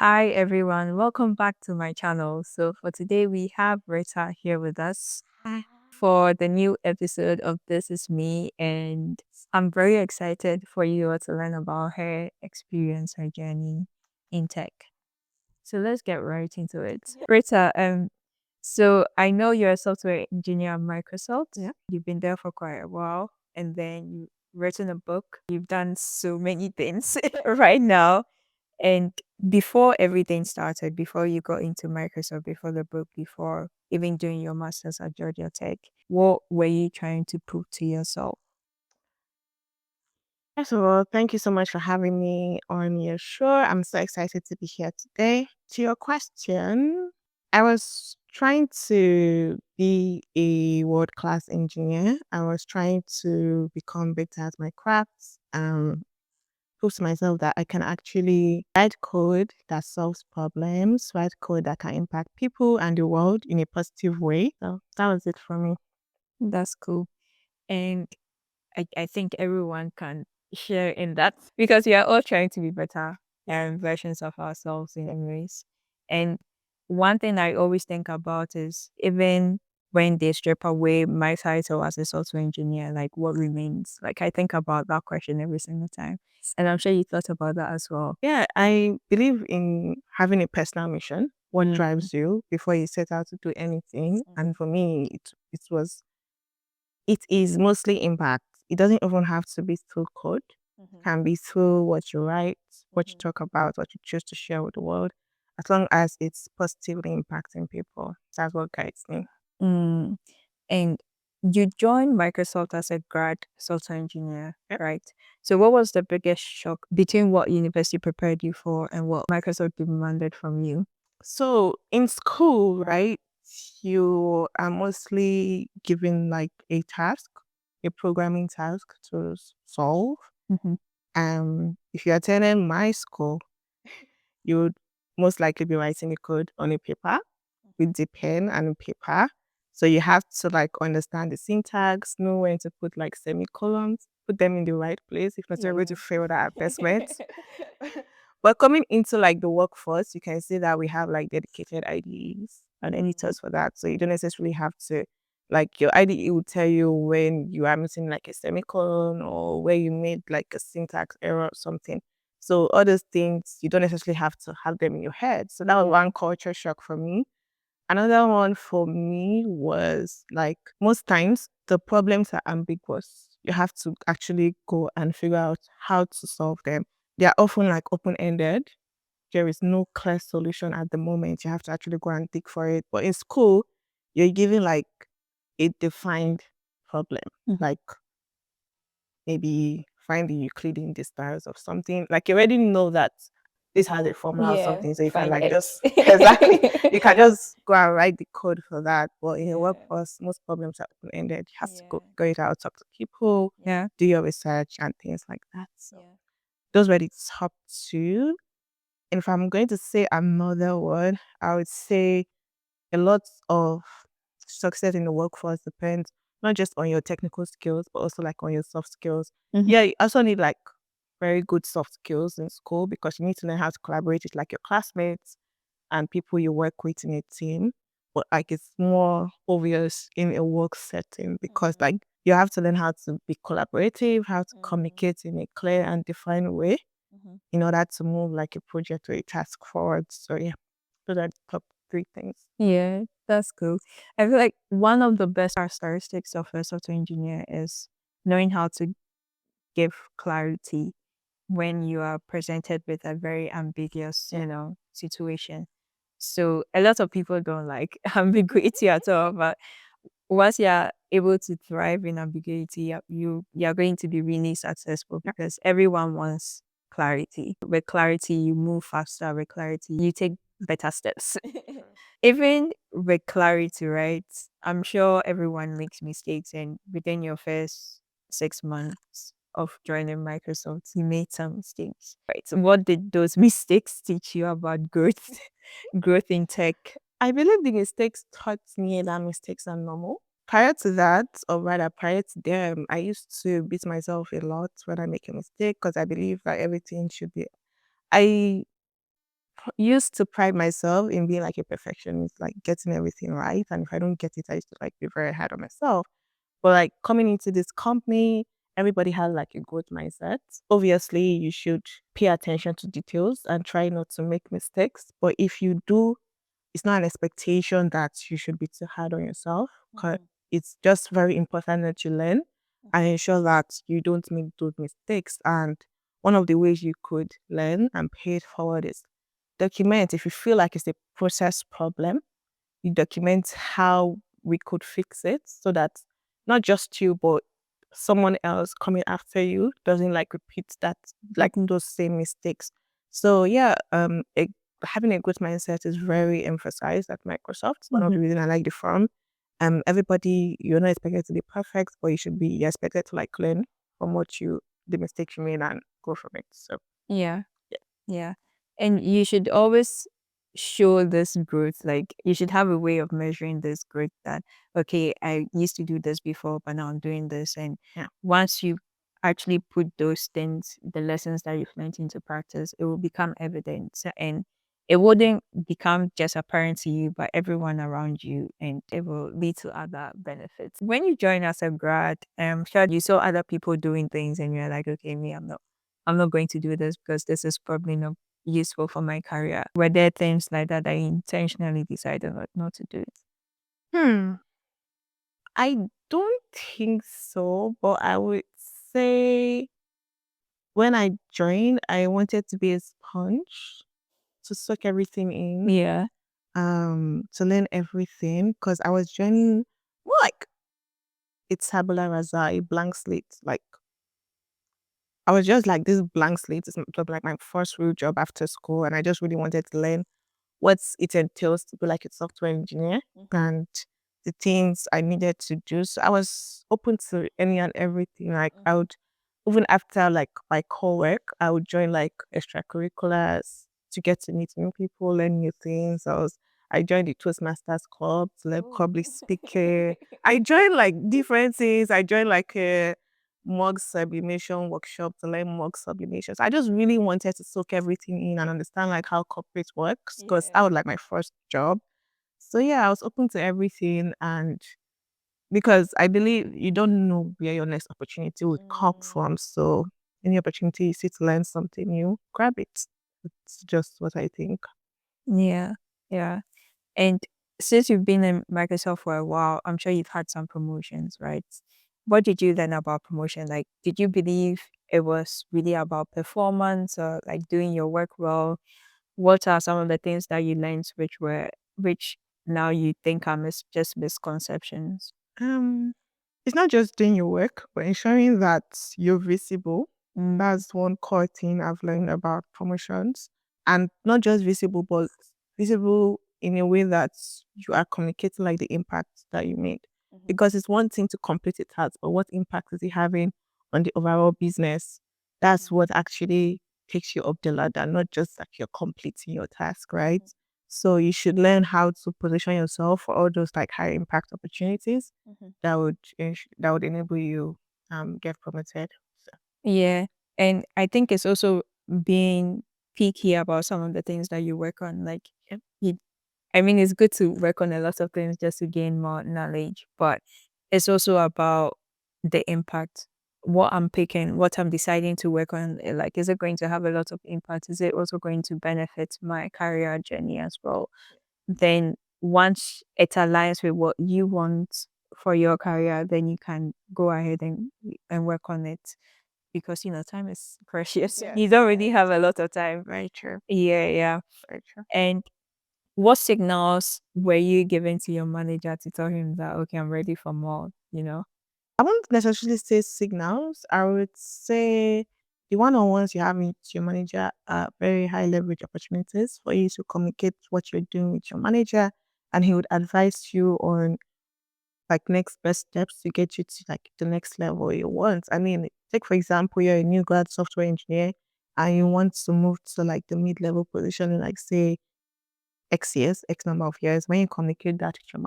Hi everyone, welcome back to my channel. So for today we have Rita here with us Hi. for the new episode of This Is Me, and I'm very excited for you all to learn about her experience, her journey in tech. So let's get right into it. Rita, so I know you're a software engineer at Microsoft. Yeah. You've been there for quite a while, and then you've written a book. You've done so many things right now. And before everything started, before you got into Microsoft, before the book, before even doing your master's at Georgia Tech, what were you trying to prove to yourself? First of all, thank you so much for having me on your show. I'm so excited to be here today. To your question, I was trying to be a world class engineer. I was trying to become better at my crafts, prove to myself that I can actually write code that solves problems, write code that can impact people and the world in a positive way. So that was it for me. That's cool. And I think everyone can share in that because we are all trying to be better versions of ourselves in any ways. And one thing I always think about is even when they strip away my title as a software engineer, like what remains? Like I think about that question every single time. And I'm sure you thought about that as well. Yeah, I believe in having a personal mission, what Mm, drives you before you set out to do anything. mm, And for me, it is mostly impact. It doesn't even have to be through code. mhm, Can be through what you write, what you mhm. talk about, what you choose to share with the world, as long as it's positively impacting people. That's what guides me. Mm. And you joined Microsoft as a grad software engineer, Yep. right? So what was the biggest shock between what university prepared you for and what Microsoft demanded from you? So in school, right, you are mostly given like a task, a programming task to solve. Mhm. If you attended my school, you would most likely be writing the code on a paper with the pen and paper. So you have to like understand the syntax, know when to put like semicolons, put them in the right place. If not, you're going to Yeah. fail that assessment. But coming into like the workforce, you can see that we have like dedicated IDEs and Mm, editors for that. So you don't necessarily have to like your IDE will tell you when you are missing like a semicolon or where you made like a syntax error or something. So all those things you don't necessarily have to have them in your head. So that was yeah. one culture shock for me. Another one for me was like most times the problems are ambiguous. You have to actually go and figure out how to solve them. They are often like open ended. There is no clear solution at the moment. You have to actually go and dig for it. But in school, you're given like a defined problem, Mhm. like maybe find the Euclidean distance of something. Like you already know that this has a formula or Yeah. something. So you can Find like X. just exactly you can just go and write the code for that. But in a Yeah. workforce, most problems are open ended. You have to Yeah. go it out, talk to people, Yeah. do your research and things like that. So Yeah. those were the top two. And if I'm going to say another word, I would say a lot of success in the workforce depends not just on your technical skills, but also like on your soft skills. Mhm. Yeah, you also need like very good soft skills in school because you need to learn how to collaborate with like your classmates and people you work with in a team. But like it's more obvious in a work setting because Mhm. like you have to learn how to be collaborative, how to Mhm. communicate in a clear and defined way Mhm. in order to move like a project or a task forward. So yeah, those are the top three things. Yeah, that's cool. I feel like one of the best characteristics of a software engineer is knowing how to give clarity when you are presented with a very ambiguous, Yeah. situation. So a lot of people don't like ambiguity at all, but once you're able to thrive in ambiguity, you're going to be really successful Yeah. because everyone wants clarity. With clarity, you move faster. With clarity, you take better steps. Even with clarity, right? I'm sure everyone makes mistakes, and within your first 6 months of joining Microsoft, you made some mistakes. Right. So what did those mistakes teach you about growth, growth in tech? I believe the mistakes taught me that mistakes are normal. Prior to that, or rather prior to them, I used to beat myself a lot when I make a mistake because I believe that everything should be. I used to pride myself in being like a perfectionist, like getting everything right. And if I don't get it, I used to like be very hard on myself. But like coming into this company, everybody has like a growth mindset. Obviously, you should pay attention to details and try not to make mistakes. But if you do, it's not an expectation that you should be too hard on yourself. 'Cause it's just very important that you learn and ensure that you don't make those mistakes. And one of the ways you could learn and pay it forward is document. If you feel like it's a process problem, you document how we could fix it so that not just you, but someone else coming after you doesn't like repeat that, like those same mistakes. So yeah, having a good mindset is very emphasized at Microsoft. One of the reasons I like the firm. Everybody, you're not expected to be perfect, but you should be you're expected to like learn from the mistakes you made and go from it. So Yeah. yeah. Yeah. And you should always show this growth. Like you should have a way of measuring this growth that, okay, I used to do this before, but now I'm doing this. And Yeah. once you actually put those things, the lessons that you've learned into practice, it will become evident. And it wouldn't become just apparent to you, but everyone around you, and it will lead to other benefits. When you join as a grad, I'm sure you saw other people doing things and you're like, okay, me, I'm not going to do this because this is probably not useful for my career. Were there things like that I intentionally decided not to do? Hmm. I don't think so, but I would say when I joined, I wanted to be a sponge to soak everything in, Yeah. to learn everything because I was joining more like it's tabula rasa, a blank slate. Like I was just like this blank slate. It was like my first real job after school, and I just really wanted to learn what it entails to be like a software engineer and the things I needed to do. So I was open to any and everything. Like I would even after like my core work, I would join like extracurriculars to get to meet new people, learn new things. I joined the Toastmasters club to learn public speaking. I joined like different things. I joined like a mug sublimation workshop to learn mug sublimation. So I just really wanted to soak everything in and understand like how corporate works because that was like my first job. So yeah, I was open to everything and because I believe you don't know where your next opportunity will come from. So any opportunity you see to learn something new, grab it. It's just what I think. Yeah. Yeah. And since you've been in Microsoft for a while, I'm sure you've had some promotions, right? What did you learn about promotion? Like, did you believe it was really about performance or like doing your work well? What are some of the things that you learned which now you think are just misconceptions? Um It's not just doing your work, but ensuring that you're visible. Mm, That's one core thing I've learned about promotions. And not just visible, but visible in a way that you are communicating like the impact that you made. Because it's one thing to complete a task, but what impact is it having on the overall business? That's what actually takes you up the ladder, not just that you're completing your task, right? So you should learn how to position yourself for all those like high impact opportunities that would enable you get promoted. So yeah. And I think it's also being picky about some of the things that you work on. Like, yeah. you I mean, it's good to work on a lot of things just to gain more knowledge, but it's also about the impact. What I'm picking, what I'm deciding to work on, like, is it going to have a lot of impact? Is it also going to benefit my career journey as well? Then once it aligns with what you want for your career, then you can go ahead and work on it because time is precious. Yes, You don't really yes. have a lot of time. Very true. Yeah, yeah. Very true. And what signals were you giving to your manager to tell him that, okay, I'm ready for more? I won't necessarily say signals. I would say the one-on-ones you have with your manager are very high leverage opportunities for you to communicate what you're doing with your manager, and he would advise you on like next best steps to get you to like the next level you want. I mean, take for example, you're a new grad software engineer and you want to move to like the mid-level position in like say X years, X number of years. When you communicate that with your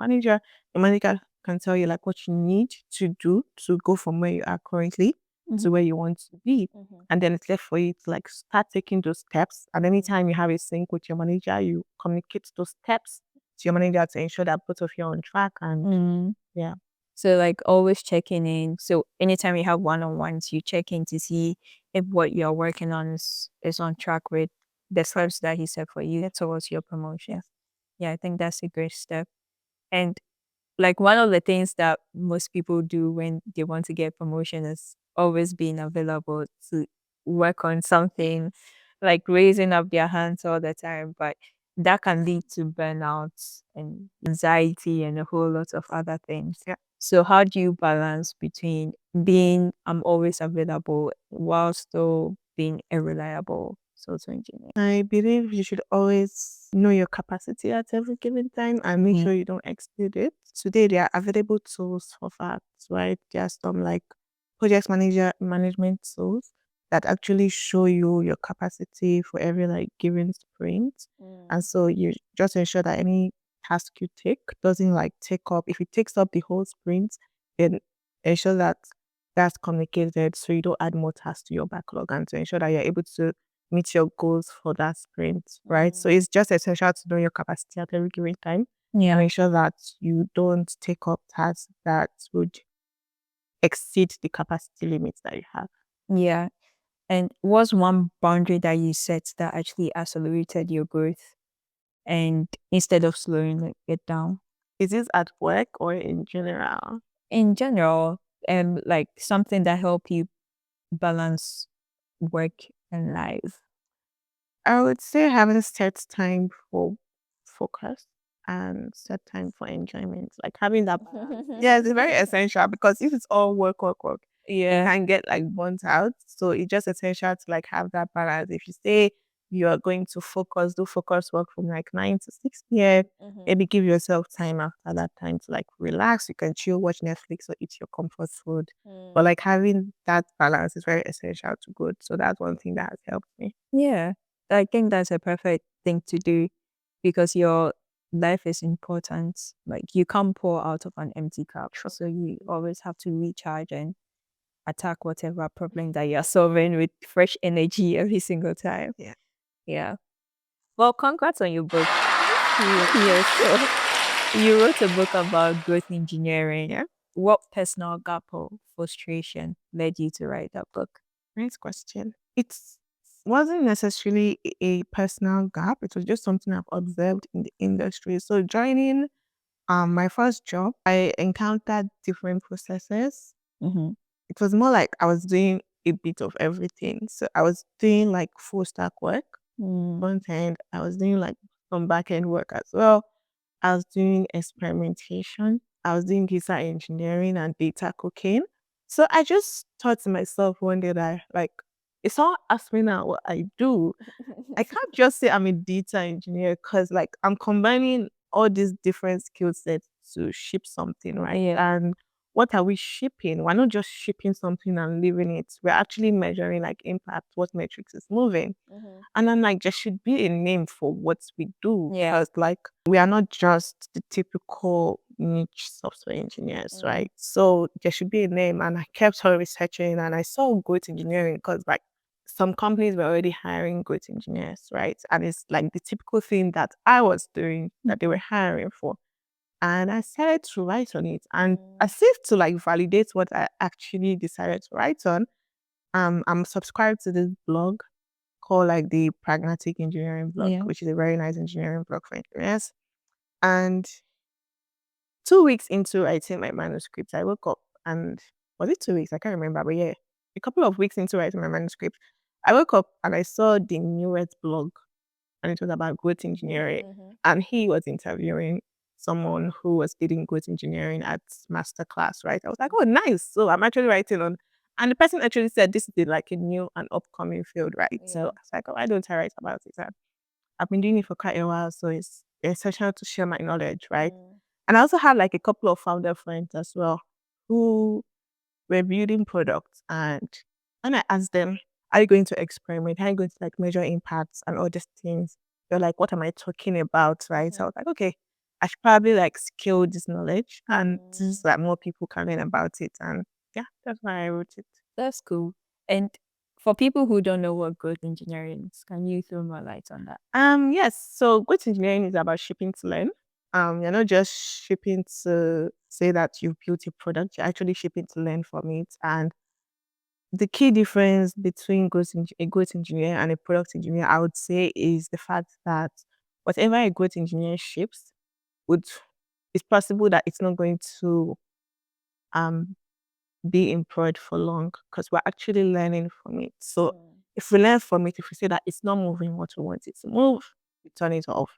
manager can tell you like what you need to do to go from where you are currently to where you want to be. Mhm. And then it's left for you to like start taking those steps. And anytime you have a sync with your manager, you communicate those steps to your manager to ensure that both of you are on track. And Mm. yeah, So like always checking in. So anytime you have one-on-ones, you check in to see if what you're working on is on track with the steps that he set for you towards your promotion. Yeah, I think that's a great step. And like one of the things that most people do when they want to get promotion is always being available to work on something, like raising up their hands all the time. But that can lead to burnout and anxiety and a whole lot of other things. yeah. So how do you balance between being I'm always available while still being a reliable software engineer? I believe you should always know your capacity at every given time and make Mm. sure you don't exceed it. Today, there are available tools for that, right? There are some like project manager management tools that actually show you your capacity for every like given sprint. And Mm. so you just ensure that any task you take doesn't like take up, if it takes up the whole sprint, then ensure that that's communicated so you don't add more tasks to your backlog and to ensure that you're able to meet your goals for that sprint, right? So Mm. it's just essential to know your capacity at every given time and Yeah. ensure that you don't take up tasks that would exceed the capacity limits that you have. Yeah. And what's one boundary that you set that actually accelerated your growth and instead of slowing it down? Is this at work or in general? In general, and like something that help you balance work and life. I would say having set time for focus and set time for enjoyment, like having that balance. Yeah, it's very essential because if it's all work, work, work, you Yeah. can get like burnt out. So it's just essential to like have that balance. If you say you are going to focus, do focus work from like 9 to 6 p.m., Mhm. maybe give yourself time after that time to like relax. You can chill, watch Netflix or eat your comfort food. But Mm. like having that balance is very essential to good. So that's one thing that has helped me. Yeah. I think that's a perfect thing to do because your life is important. Like you can't pour out of an empty cup. True. So you always have to recharge and attack whatever problem that you're solving with fresh energy every single time. Yeah. Yeah. Well, congrats on your book. Yeah. Yeah, so you wrote a book about growth engineering. Yeah. What personal gap or frustration led you to write that book? Nice question. It wasn't necessarily a personal gap. It was just something I've observed in the industry. So joining my first job, I encountered different processes. Mm-hmm. It was more like I was doing a bit of everything. So I was doing like full stack work, Mm. front end. I was doing like some back end work as well. I was doing experimentation. I was doing user engineering and data cooking. So I just thought to myself one day that like if someone asks me now what I do, I can't just say I'm a data engineer because like I'm combining all these different skill sets to ship something, right? Yeah. And what are we shipping? We're not just shipping something and leaving it. We're actually measuring like impact, what metrics is moving. Mm-hmm. And I'm like, there should be a name for what we do Yeah. because, like, we are not just the typical niche software engineers, Mm. right? So there should be a name. And I kept on researching and I saw growth engineering because, like, some companies were already hiring growth engineers, right? And it's like the typical thing that I was doing that they were hiring for. And I started to write on it. And Mm. as if to like validate what I actually decided to write on, I'm subscribed to this blog called like the Pragmatic Engineering blog, Yeah. which is a very nice engineering blog for engineers. And 2 weeks into writing my manuscript, I woke up and was it 2 weeks? I can't remember, but yeah, a couple of weeks into writing my manuscript, I woke up and I saw the newest blog and it was about growth engineering. Mm-hmm. And he was interviewing someone who was studying growth engineering at master class, right? I was like, oh, nice. So I'm actually writing on, and the person actually said this is like a new and upcoming field, right? So I Yeah. was like, oh, why don't I write about it? And I've been doing it for quite a while, so it's essential to share my knowledge, right? Mm. And I also had like a couple of founder friends as well who were building products and when I asked them, are you going to experiment? Are you going to like measure impacts and all these things? They're like, what am I talking about? Right. So I Mm-hmm. was like, okay, I should probably like scale this knowledge and Mm. just that more people can learn about it. And yeah, that's why I wrote it. That's cool. And for people who don't know what growth engineering is, can you throw more light on that? Yes. So growth engineering is about shipping to learn. You're not just shipping to say that you've built a product, you're actually shipping to learn from it. And the key difference between a growth engineer and a product engineer, I would say, is the fact that whatever a growth engineer ships would it's possible that it's not going to um be employed for long because we're actually learning from it. So if we learn from it, if we say that it's not moving what we want it to move, we turn it off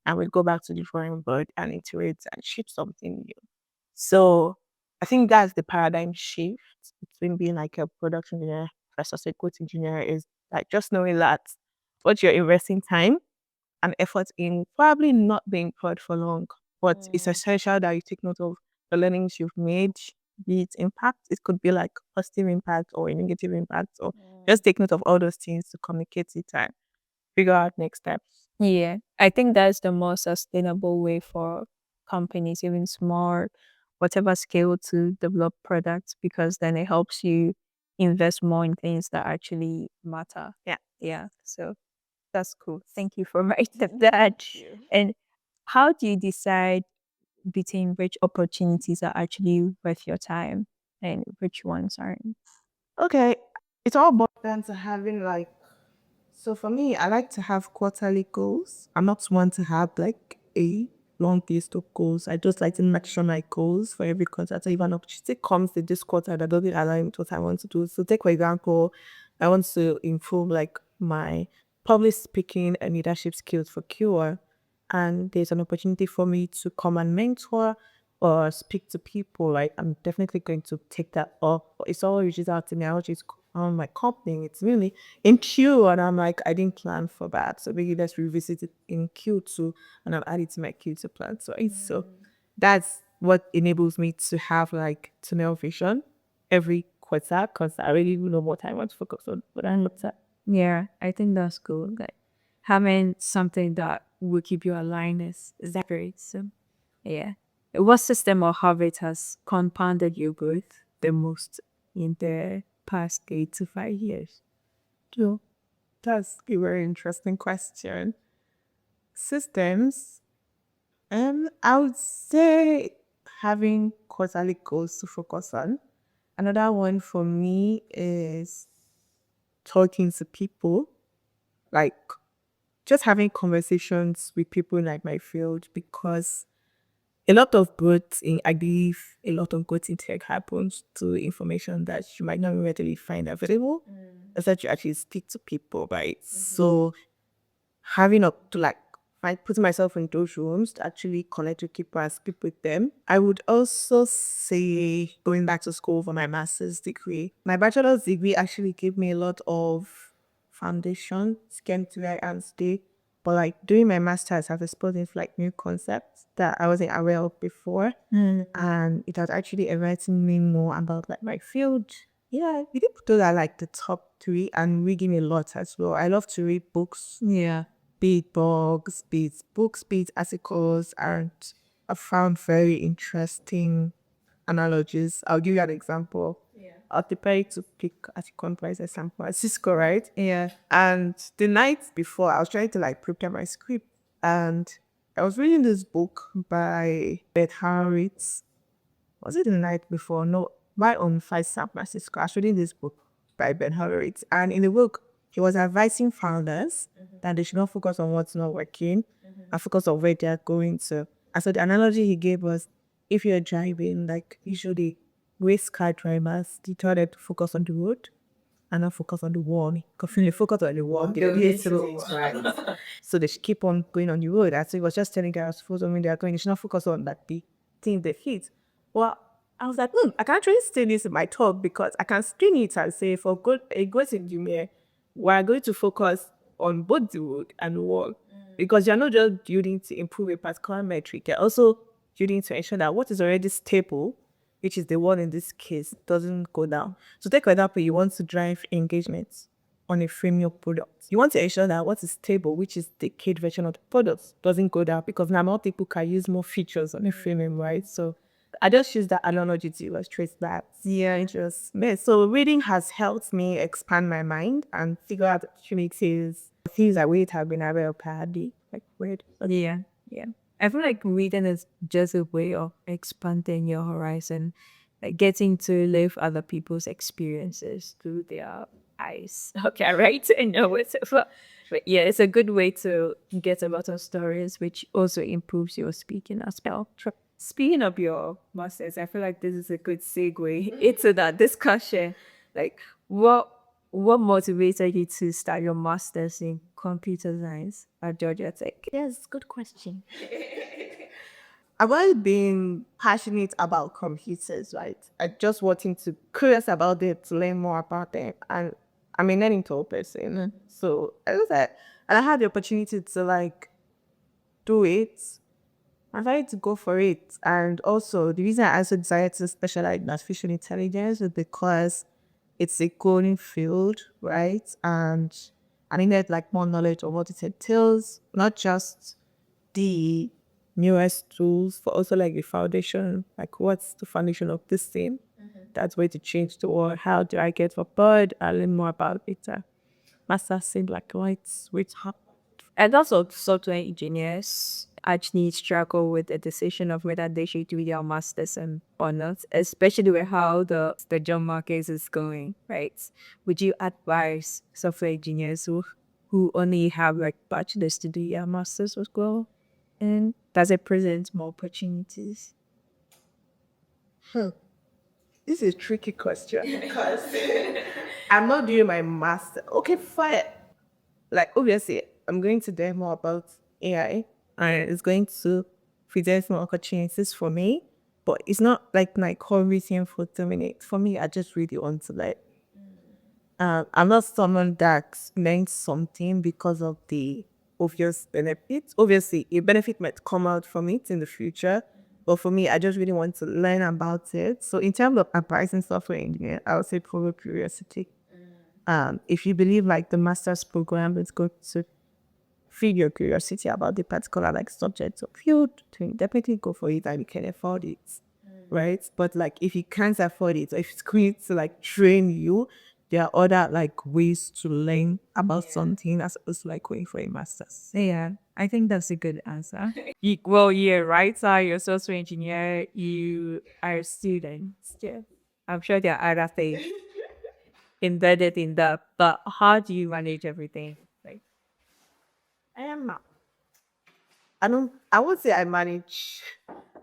and we go back to the drawing board and iterate and ship something new. So I think that's the paradigm shift between being like a product engineer versus a growth engineer is like just knowing that what you're investing time and effort in probably not being employed for long, but it's essential that you take note of the learnings you've made, be it impact. It could be like positive impact or a negative impact, or just take note of all those things to communicate it and figure out next steps. Yeah, I think that's the most sustainable way for companies, even small, whatever scale, to develop products because then it helps you invest more in things that actually matter. Yeah. Yeah, so that's cool. Thank you for writing that. Thank you. And how do you decide between which opportunities are actually worth your time and which ones aren't? Okay. It's all boils down to having like so for me, I like to have quarterly goals. I'm not one to have like a long list of goals. I just like to make sure my goals for every quarter. So if an opportunity comes in this quarter that doesn't align with what I want to do. So take for example, I want to improve like my public speaking and leadership skills for QR. And there's an opportunity for me to come and mentor or speak to people, like I'm definitely going to take that up. It's all reaches out to me. I was just on my company. It's really in Q, and I'm like, I didn't plan for that. So maybe let's revisit it in Q2, and I'll add it to my Q2 plan. So that's what enables me to have like tunnel vision every quarter because I already know what I want to focus on. But I looked at Yeah, I think that's cool. Like having something that will keep you aligned is that great. So yeah. What system or habit has compounded your growth the most in the past 8 to 5 years? so that's a very interesting question. Systems. I would say having quarterly goals to focus on. Another one for me is talking to people, like just having conversations with people in like my field because a lot of growth in I believe a lot of growth in tech happens to information that you might not readily find available. That you actually speak to people, right? So having up to like putting myself in those rooms to actually connect with people and speak with them. I would also say going back to school for my master's degree. My bachelor's degree actually gave me a lot of foundation to get to where I am today. But like doing my master's, I've exposed into like new concepts that I wasn't aware of before. And it has actually enlightened me more about like my field. Yeah, we did put those are like the top three and reading a lot as well. I love to read books, Yeah. be it blogs, be it books, be it articles, and I found very interesting analogies. I'll give you an example. I'll prepare you to pick article price example at Cisco, right? Yeah. And the night before, I was trying to like prepare my script, and I was reading this book by Beth Harwitz. Was it the night before? No, right on 5 San Francisco. I was reading this book by Ben Horowitz. And in the book, he was advising founders that they should not focus on what's not working and focus on where they're going to. And so the analogy he gave was if you're driving, like usually race car drivers, they try to focus on the road and not focus on the wall. Because when you focus on the wall, they don't hit it right. So they should keep on going on the road. And so he was just telling guys, suppose when they are going, they should not focus on that the thing they hit. Well, I was like, I can actually say this in my talk because I can spin it and say for a good engineer, we're going to focus on both the road and the wall. Because you're not just building to improve a particular metric, you're also building to ensure that what is already stable, which is the one in this case, doesn't go down. So take for example, you want to drive engagement on a freemium product. You want to ensure that what is stable, which is the kid version of the product, doesn't go down because now more people can use more features on a freemium, right? So I just use that analogy to illustrate that. Yeah, interest. So reading has helped me expand my mind and figure out opportunities, things I would have been aware of had like weird. Yeah, yeah. I feel like reading is just a way of expanding your horizon, like getting to live other people's experiences through their eyes. Okay, right? I know it's but yeah, it's a good way to get a lot of stories, which also improves your speaking as well. Speaking of your masters, I feel like this is a good segue into that discussion. Like, what motivated you to start your masters in computer science at Georgia Tech? Yes, good question. I've always been passionate about computers, right? I just wanting to curious about it, to learn more about them. And I'm a learning tool person. So I was like, and I had the opportunity to like do it. I decided to go for it. And also the reason I also decided to specialize in artificial intelligence is because it's a growing field, right? And I needed like more knowledge of what it entails, not just the newest tools, but also like the foundation, like what's the foundation of this thing that's going to change the world. How do I get for bird? I learn more about it. Master seemed like which happened. And also, software engineers actually struggle with the decision of whether they should do their masters or not, especially with how the job market is going, right? Would you advise software engineers who only have like bachelors to do their masters as well? And does it present more opportunities? Hmm. This is a tricky question because I'm not doing my master. Okay, fine. Like obviously, I'm going to learn more about AI, and it's going to present more opportunities for me. But it's not like my core reason for doing it. For me, I just really want to like. I'm not someone that learns something because of the obvious benefits. Obviously, a benefit might come out from it in the future, but for me, I just really want to learn about it. So, in terms of advising software engineer, I would say follow curiosity. If you believe like the master's program is going to feed your curiosity about the particular like subject or field, to definitely go for it and you can afford it. Right. But like if you can't afford it, or if it's going to like train you, there are other like ways to learn about something as opposed to like going for a master's. Yeah, I think that's a good answer. Well, yeah, right. So you're a software engineer, you are a student. Yeah. I'm sure there are other things embedded in that, but how do you manage everything? Like, Um, I don't I would say I manage.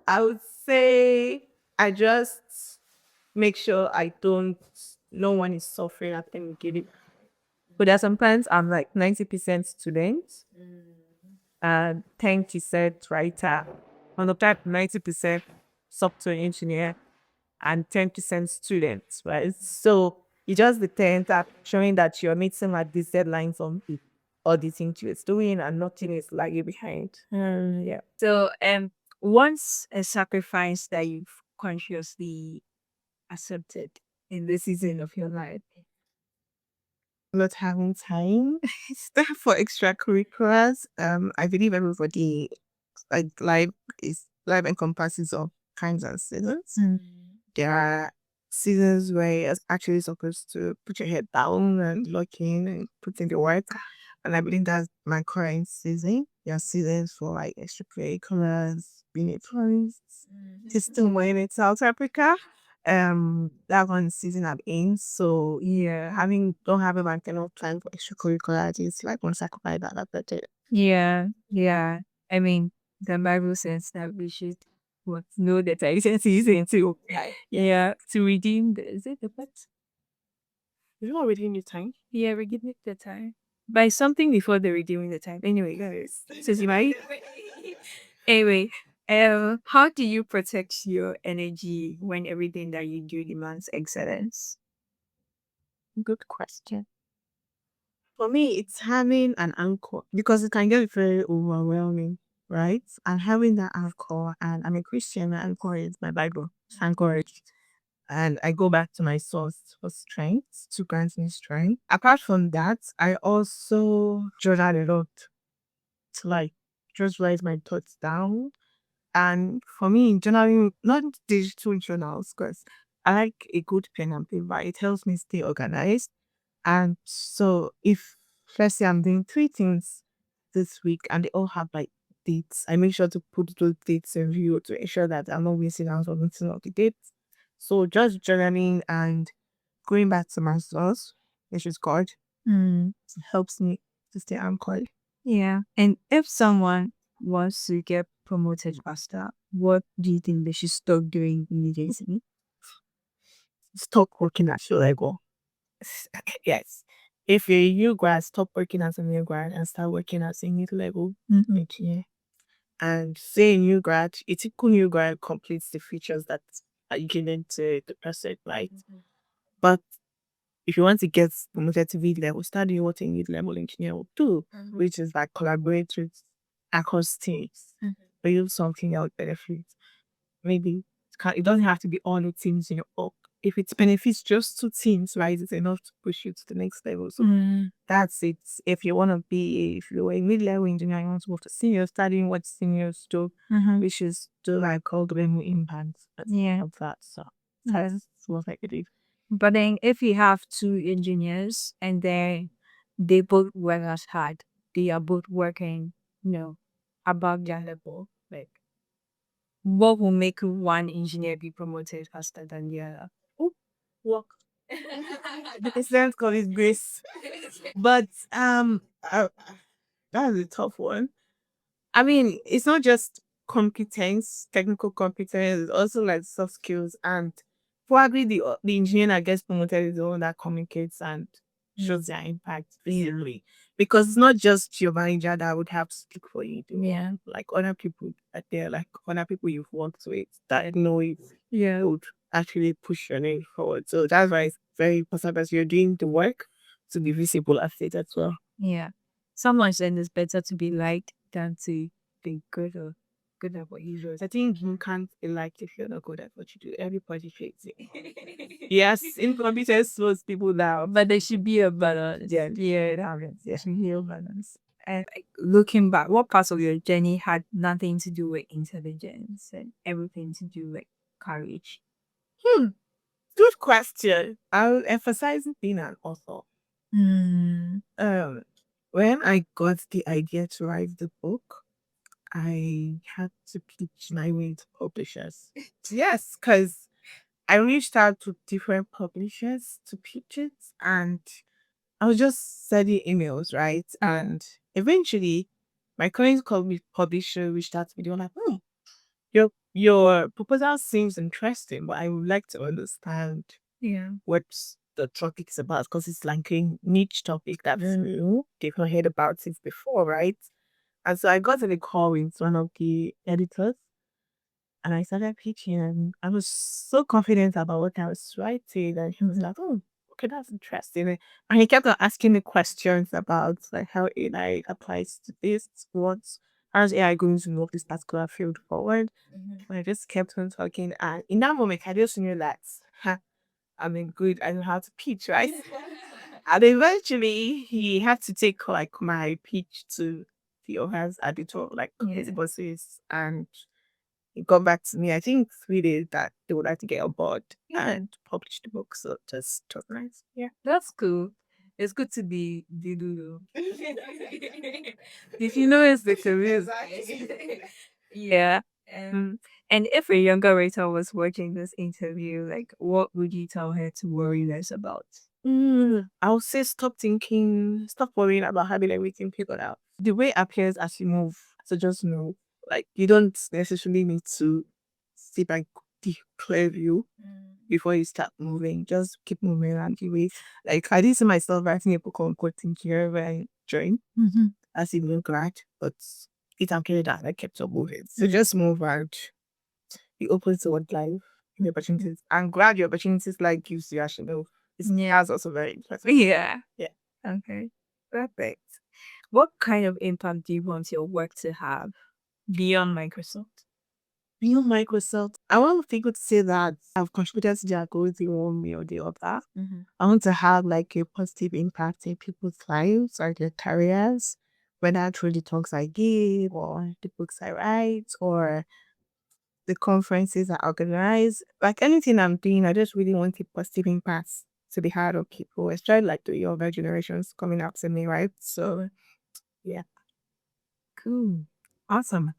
I would say I just make sure I don't no one is suffering at any given. But there are sometimes I'm like 90% student and 10% writer. On the type 90% software engineer and 10% students, right? So it just depends at showing that you're meeting like these deadlines on all the things you're doing and nothing is lagging behind. Yeah. so, once a sacrifice that you've consciously accepted in this season of your life. Not having time for extracurriculars. I believe everybody like life encompasses of kinds and seasons. There are seasons where you're actually supposed to put your head down and lock in and put in the work. And I believe that's my current season. There are seasons for like extracurriculars, being a tourist, still when in South Africa. That one season I'm in. So yeah, having don't have like enough time for extracurricular is like one sacrifice that's it. Yeah, yeah. I mean, the Bible says that we should know the times and season to yeah to redeem the is it the what? You know already in your time? Yeah, redeeming the time by something before the redeeming the time. Anyway, guys, says you might. Anyway, how do you protect your energy when everything that you do demands excellence? Good question. For me, it's having an anchor because it can get very overwhelming, right? And having that anchor, and I'm a Christian, my anchor is my Bible. Anchorage. And I go back to my source for strength to grant me strength. Apart from that, I also journal a lot to like just write my thoughts down And for me, journaling, not digital journals, because I like a good pen and paper. It helps me stay organized. And so if let's say I'm doing three things this week and they all have like dates, I make sure to put those dates in view to ensure that I'm not missing out on missing of the dates. So just journaling and going back to my source, which is God, Mm. helps me to stay anchored. Yeah. And if someone wants to get promoted faster, what do you think they should stop doing immediately? Stop working at your level. Yes. If you're a new grad, stop working as a new grad and start working as a mid level Mm-hmm. engineer. And say a new grad, a typical new grad completes the features that are given to the person, right? But if you want to get promoted to mid level, start doing what a mid level engineer will do, which is like collaborate with across teams, build something that would benefit. Maybe it doesn't have to be all the teams in your org. If it benefits just two teams, right, it's enough to push you to the next level. So that's it. If you want to be, if you're a mid-level engineer, you want to go to senior, studying what seniors do, which is do like algorithm impact. Yeah. Of that. So Yeah. that's what I believe. But then if you have two engineers and they both work as hard, they are both working, above their level, like what will make one engineer be promoted faster than the other? Oh, work. The president call it grace. But that's a tough one. I mean, it's not just competence, technical competence, it's also like soft skills and probably the engineer that gets promoted is the one that communicates and shows their impact visibly. Because it's not just your manager that would have to speak for you. Yeah. Like other people out there, like other people you've worked with that know it Yeah. would actually push your name forward. So that's why it's very important as you're doing the work to be visible at it as well. Yeah. Someone said it's better to be liked than to be good or good at what you do. I think you can't be liked if you're not good at what you do. Everybody hates it. Yes, incompetence slows people down. But there should be a balance. Yeah, Yeah, there should be a balance. And like, looking back, what parts of your journey had nothing to do with intelligence and everything to do with courage? Hmm, good question. I'll emphasize being an author. Mm. Um, when I got the idea to write the book, I had to pitch my way to publishers. Yes, because I reached out to different publishers to pitch it, and I was just sending emails, right? And eventually, my current publisher reached out to me. They were like, "Oh, your proposal seems interesting, but I would like to understand Yeah. what the topic is about because it's like a niche topic that's new. They've not heard about it before, right?" And so I got in a call with one of the editors and I started pitching and I was so confident about what I was writing. And he was like, "Oh, okay, that's interesting." And he kept on asking me questions about like how AI applies to this, how's AI going to move this particular field forward. And I just kept on talking. And in that moment, I just knew that I'm in good, I know how to pitch, right? And eventually he had to take like my pitch to the OHA's editor, like his bosses, and he got back to me. I think 3 days that they would like to get on board and publish the book. So just nice. Yeah. That's cool. It's good to be Didudu. If you know it's the career. Yeah. And if a younger writer was watching this interview, like what would you tell her to worry less about? I would say stop worrying about having everything figured out. The way appears as you move. So just know, like, you don't necessarily need to sit back declare you before you start moving. Just keep moving around the way. Like, I did see myself writing a book on coding here where I joined as a new grad, but it's okay that I kept on moving. So just move around. Be open to what life, the opportunities. I'm glad the opportunities like gives you actually know. That's also very interesting. Yeah. Yeah. Okay. Perfect. What kind of impact do you want your work to have beyond Microsoft? Beyond Microsoft, I want people to say that I've contributed to their growth in one way or the other. I want to have like a positive impact in people's lives or their careers, whether through the talks I give or the books I write or the conferences I organize. Like anything I'm doing, I just really want a positive impact to the heart of people, especially like the younger generations coming up to me, right? So yeah. Cool. Awesome.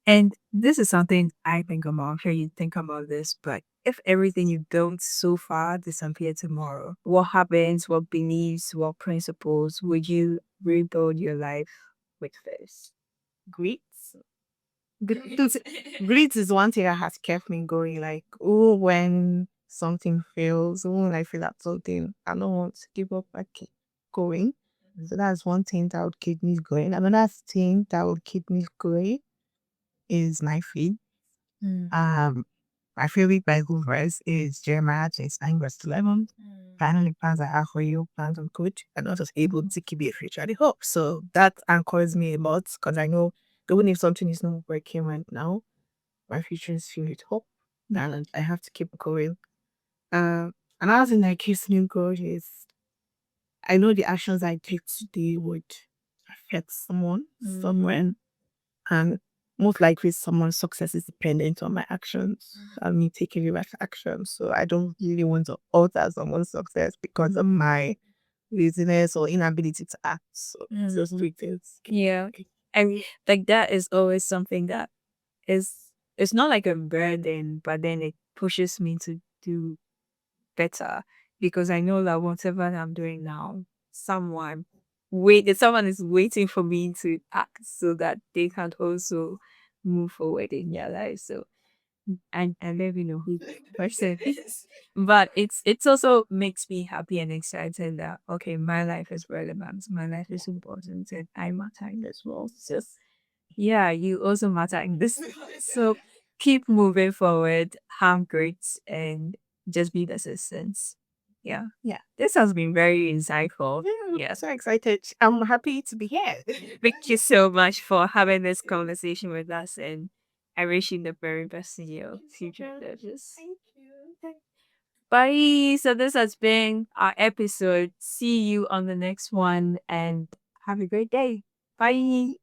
And this is something I think about. I'm sure you think about this, but if everything you've built so far disappeared tomorrow, what happens? What beliefs, what principles would you rebuild your life with first? Grit. Grit is one thing that has kept me going. Like, oh, when something fails, oh, when I feel that something, I don't want to give up, I keep going. So that's one thing that would keep me going. Another thing that would keep me going is my faith. Mm. Um, my favorite Bible verse is Jeremiah 29 verse 11. Finally, plans I have for you, plans on good, and not just able to keep it future. I hope. So that anchors me a lot because I know even if something is not working right now, my future is filled with hope. And I have to keep going. Another thing that keeps me going is I know the actions I take today would affect someone somewhere. And most likely someone's success is dependent on my actions and me taking the right action. So I don't really want to alter someone's success because of my laziness or inability to act. So those three things. Yeah. I mean, like that is always something that is, it's not like a burden, but then it pushes me to do better because I know that whatever I'm doing now, someone is waiting for me to act so that they can also move forward in their life. So I let you know who the person is. But it's also makes me happy and excited that okay, my life is relevant, my life is important, and I matter in this world. So yeah, you also matter in this. So keep moving forward, have great, and just be persistent. Yeah. Yeah. This has been very insightful. Yeah, Yeah. I'm so excited. I'm happy to be here. Thank you so much for having this conversation with us, and I wish you the very best in your future endeavors. Thank you. Bye. So this has been our episode. See you on the next one and have a great day. Bye.